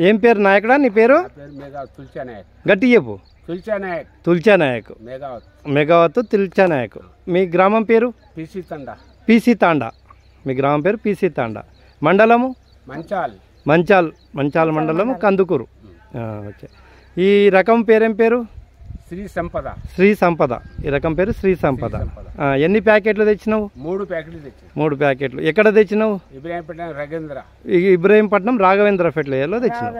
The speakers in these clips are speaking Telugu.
ఏం పేరు నాయకుడా నీ పేరు? గట్టి చెప్పు. తుల్చా నాయక్, మెగావత్ తుల్చా నాయక్. మీ గ్రామం పేరు? పీసీ తాండా. మీ గ్రామం పేరు పీసీ తాండా. మండలము? మంచాల్ మండలము, కందుకూరు. ఓకే. ఈ రకం పేరేం పేరు? శ్రీ సంపద. ఈ రకం పేరు శ్రీ సంపద. ఎన్ని ప్యాకెట్లు తెచ్చినావు? 3 ప్యాకెట్లు. ఎక్కడ తెచ్చినావు? ఇబ్రహీంపట్నం రాఘవేంద్ర ఫెర్టిలైజర్లో తెచ్చినావు.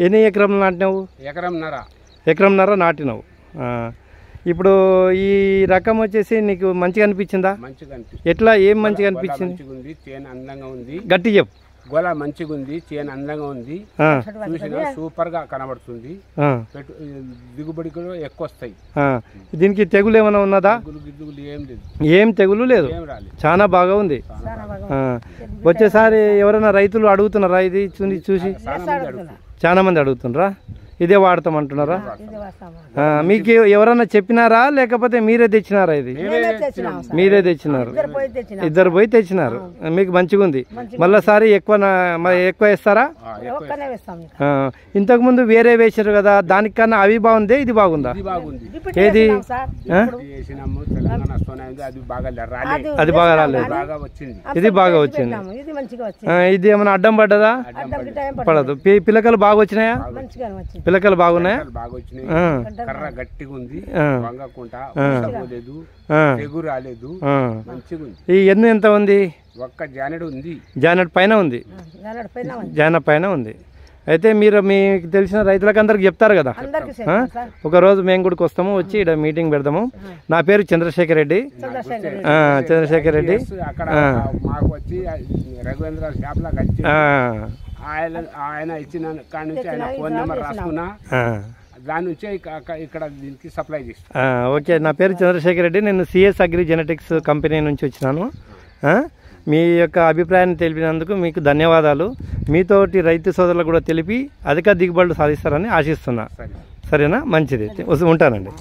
ఎన్ని ఎకరం నాటినావు? ఎకరంన్నర నాటినావు. ఇప్పుడు ఈ రకం వచ్చేసి నీకు మంచిగా అనిపించిందా? ఎట్లా, ఏం మంచిగా అనిపించింది? గట్టి చెప్పు. గొల మంచిగా ఉంది, చేను అందంగా ఉంది, చూసినా సూపర్ గా కనబడుతుంది, దిగుబడి కూడా ఎక్కువ వస్తాయి. దీనికి తెగులు ఏమైనా ఉన్నదా? ఏం తెగులు లేదు, చాలా బాగా ఉంది. వచ్చేసారి ఎవరైనా రైతులు అడుగుతున్నారా ఇది చూసి? చాలా మంది అడుగుతున్నారా? ఇదే వాడతామంటున్నారా? మీకు ఎవరన్నా చెప్పినారా లేకపోతే మీరే తెచ్చినారా? ఇది మీరే తెచ్చినారు, ఇద్దరు పోయి తెచ్చినారు. మీకు మంచిగా ఉంది. మళ్ళీసారి ఎక్కువ వేస్తారా? ఇంతకు ముందు వేరే వేసారు కదా, దానికన్నా అవి బాగుందే ఇది బాగుందా? ఏది? అది బాగా రాలేదు, ఇది బాగా వచ్చింది. ఇది ఏమైనా అడ్డం పడ్డదా? పడదు. పిలకలు బాగా వచ్చినాయా? పిలకలు బాగున్నాయా? కర్ర గట్టిగా ఉంది, ఈ ఎన్ని ఎంత ఉంది? ఒక్క జానెడు ఉంది. జానెడ్ పైన ఉంది. జాన పైన ఉంది. అయితే మీరు మీకు తెలిసిన రైతులకు అందరికి చెప్తారు కదా. ఒకరోజు మేము కూడా వస్తాము, వచ్చి ఇక్కడ మీటింగ్ పెడదాము. నా పేరు చంద్రశేఖర్ రెడ్డి. చంద్రశేఖర్ రెడ్డి. ఆయన ఇచ్చిన కాడి నుంచి ఆయన ఫోన్ నెంబర్ రాసుకున్నా, దాని నుంచి ఇక్కడ దీనికి సప్లై చేస్తాను. ఓకే. నా పేరు చంద్రశేఖర్ రెడ్డి. నేను సిఎస్ అగ్రి జెనెటిక్స్ కంపెనీ నుంచి వచ్చినాను. మీ యొక్క అభిప్రాయాన్ని తెలిపినందుకు మీకు ధన్యవాదాలు. మీతోటి రైతు సోదరులకు కూడా తెలిపి అధిక దిగుబడులు సాధిస్తారని ఆశిస్తున్నా. సరేనా? మంచిది. ఉంటానండి.